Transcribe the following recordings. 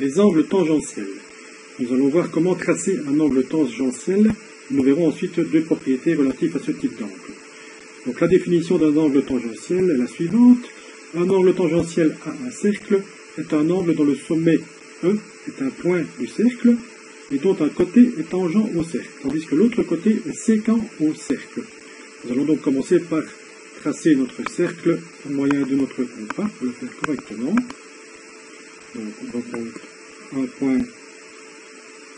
les angles tangentiels. Nous allons voir comment tracer un angle tangentiel. Nous verrons ensuite deux propriétés relatives à ce type d'angle. Donc la définition d'un angle tangentiel est la suivante. Un angle tangentiel à un cercle est un angle dont le sommet E est un point du cercle et dont un côté est tangent au cercle, tandis que l'autre côté est sécant au cercle. Nous allons donc commencer par tracer notre cercle au moyen de notre compas pour le faire correctement. Donc on va prendre un point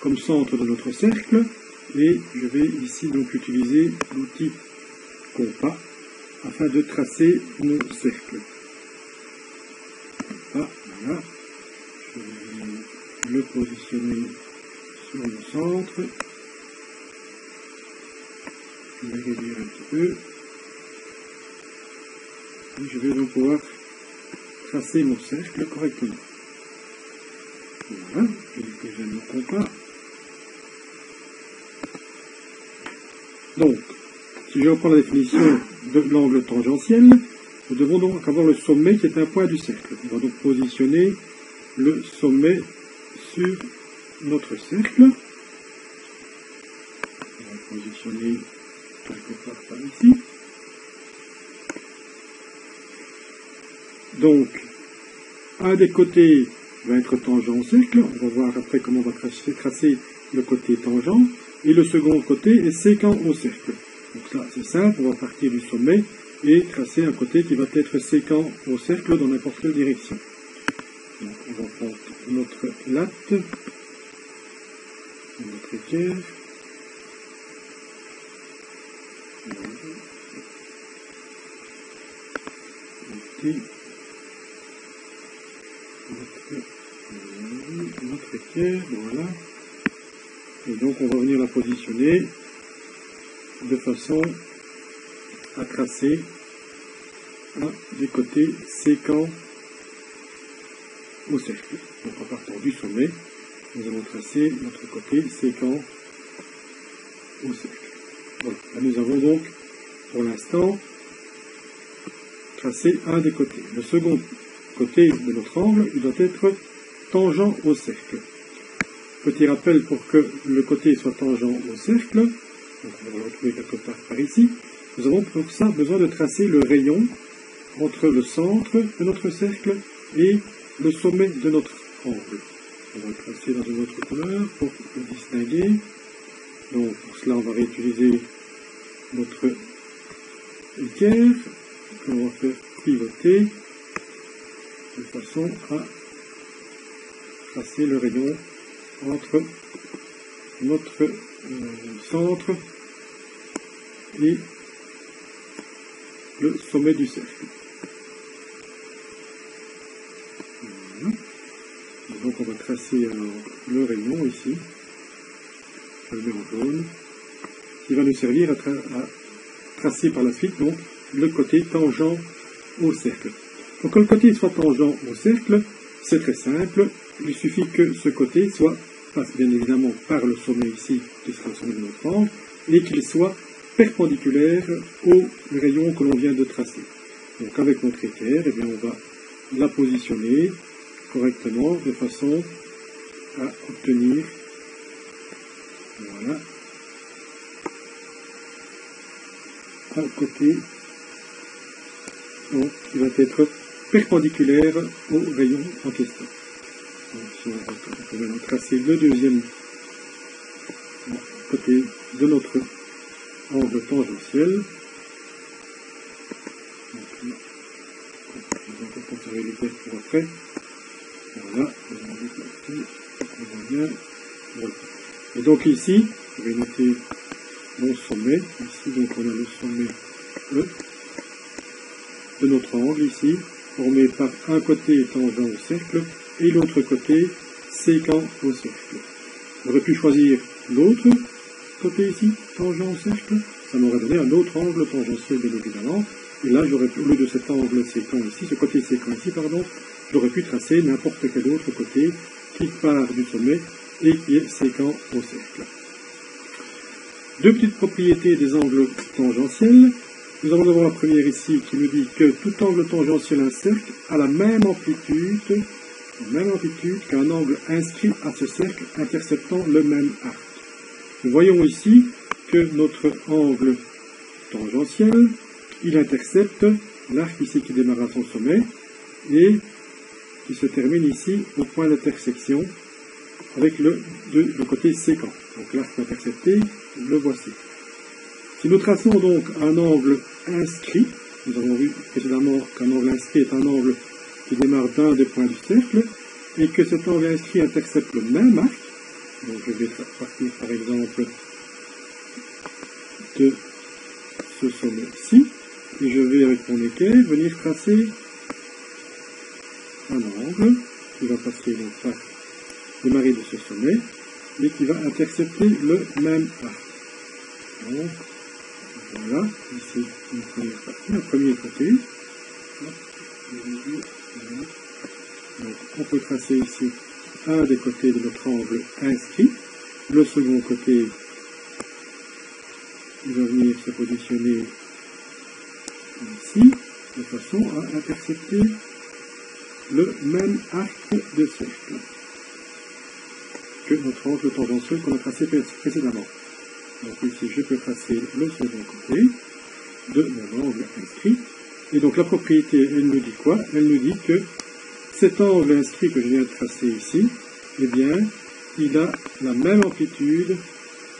comme centre de notre cercle et je vais ici donc utiliser l'outil compas afin de tracer nos cercles. Ah, voilà. Je vais le positionner sur le centre. Je vais réduire un petit peu. Et je vais donc pouvoir tracer mon cercle correctement. Voilà, je dépose mon compas. Donc, si je reprends la définition de l'angle tangentiel, nous devons donc avoir le sommet qui est un point du cercle. On va donc positionner le sommet sur notre cercle. On va positionner quelque part par ici. Donc, un des côtés va être tangent au cercle. On va voir après comment on va tracer le côté tangent. Et le second côté est sécant au cercle. Donc ça, c'est simple, on va partir du sommet et tracer un côté qui va être sécant au cercle dans n'importe quelle direction. Donc on va prendre notre latte, notre équerre. Notre équerre, voilà. Et donc on va venir la positionner de façon à tracer un des côtés sécants au cercle. Donc en partant du sommet, nous allons tracer notre côté sécant au cercle. Voilà. Là, nous avons donc pour l'instant tracé un des côtés. Le second côté de notre angle, il doit être tangent au cercle. Petit rappel, pour que le côté soit tangent au cercle, donc on va le retrouver quelque part par ici, nous avons pour ça besoin de tracer le rayon entre le centre de notre cercle et le sommet de notre angle. On va le tracer dans une autre couleur pour le distinguer. Donc pour cela on va réutiliser notre équerre qu'on va faire pivoter de façon à tracer le rayon entre notre centre et le sommet du cercle. Voilà. Donc on va tracer alors le rayon ici, je le mets en jaune, qui va nous servir à tracer par la suite donc le côté tangent au cercle. Pour que le côté soit tangent au cercle, c'est très simple, il suffit que ce côté passe bien évidemment par le sommet ici, qui sera le sommet de notre angle, et qu'il soit perpendiculaire au rayon que l'on vient de tracer. Donc avec notre équerre, eh bien, on va la positionner correctement de façon à obtenir voilà, un côté donc, qui va être perpendiculaire au rayon en question. Donc, si on va tracer le deuxième côté de notre angle tangentiel. Donc, on va conserver l'équerre pour après. Voilà, on voit bien. Voilà. Et donc ici, je vais noter mon sommet. Ici, donc on a le sommet E de notre angle ici, formé par un côté tangent au cercle et l'autre côté sécant au cercle. J'aurais pu choisir l'autre côté ici, tangent au cercle, ça m'aurait donné un autre angle tangentiel bien évidemment, et là j'aurais pu, au lieu de cet angle sécant ici, ce côté sécant ici, pardon, j'aurais pu tracer n'importe quel autre côté qui part du sommet et qui est sécant au cercle. Deux petites propriétés des angles tangentiels. Nous allons avoir la première ici qui nous dit que tout angle tangentiel à un cercle a la même amplitude la même amplitude qu'un angle inscrit à ce cercle interceptant le même arc. Nous voyons ici que notre angle tangentiel, il intercepte l'arc ici qui démarre à son sommet et qui se termine ici au point d'intersection avec le côté séquent. Donc l'arc intercepté, le voici. Si nous traçons donc un angle inscrit, nous avons vu précédemment qu'un angle inscrit est un angle qui démarre d'un des points du cercle, et que cet angle inscrit intercepte le même arc, donc je vais partir par exemple de ce sommet-ci, et je vais avec mon équerre venir tracer un angle qui va passer donc par démarrer de ce sommet, et qui va intercepter le même arc. Donc, voilà, ici une première partie, un premier côté. Donc, on peut tracer ici un des côtés de notre angle inscrit. Le second côté, il va venir se positionner ici, de façon à intercepter le même arc de cercle que notre angle tangentiel qu'on a tracé précédemment. Donc ici, je peux tracer le second côté de mon angle inscrit. Et donc la propriété, elle nous dit quoi? Elle nous dit que cet angle inscrit que je viens de tracer ici, eh bien, il a la même amplitude,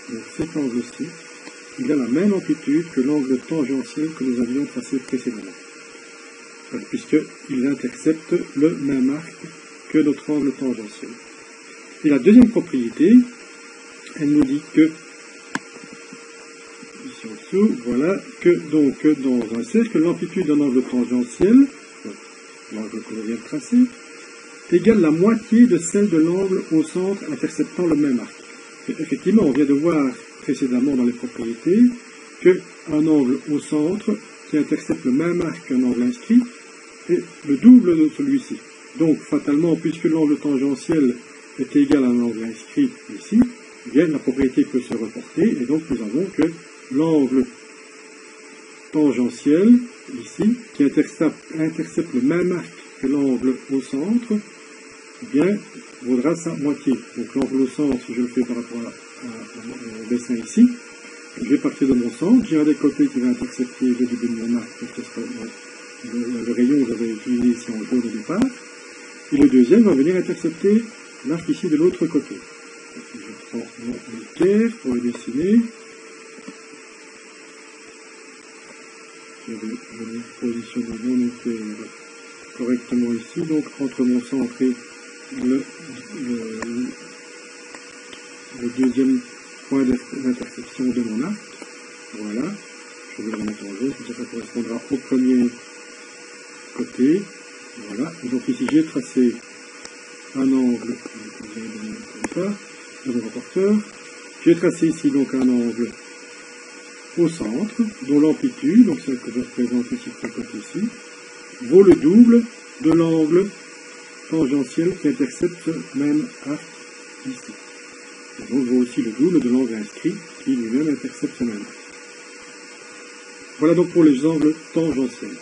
donc cet angle-ci, il a la même amplitude que l'angle tangentiel que nous avions tracé précédemment. Puisqu'il intercepte le même arc que notre angle tangentiel. Et la deuxième propriété, elle nous dit que ici en dessous, voilà, que donc dans un cercle, l'amplitude d'un angle tangentiel, l'angle que l'on vient de tracer, égale la moitié de celle de l'angle au centre interceptant le même arc. Et effectivement, on vient de voir précédemment dans les propriétés qu'un angle au centre qui intercepte le même arc qu'un angle inscrit est le double de celui-ci. Donc, fatalement, puisque l'angle tangentiel est égal à un angle inscrit ici, eh bien, la propriété peut se reporter, et donc nous avons que l'angle tangentiel, ici, qui intercepte le même arc que l'angle au centre, eh bien, vaudra sa moitié. Donc l'angle au centre, si je le fais par rapport au dessin ici, je vais partir de mon centre, j'ai un des côtés qui va intercepter le début de mon arc, ce sera le rayon que j'avais utilisé ici en jaune au départ, et le deuxième va venir intercepter l'arc ici de l'autre côté. Donc, je prends mon équerre pour le dessiner. Je vais venir positionner mon équerre correctement ici, donc entre mon centre et le deuxième point d'intersection de mon arc. Voilà, je vais le remettre en jaune, ça correspondra au premier côté. Voilà, et donc ici j'ai tracé un angle, comme ça, dans le rapporteur. J'ai tracé ici donc un angle au centre, dont l'amplitude, donc celle que je représente ici de ce côté-ci, vaut le double de l'angle tangentiel qui intercepte ce même arc ici. Et donc vaut aussi le double de l'angle inscrit qui lui-même intercepte ce même arc. Voilà donc pour les angles tangentiels.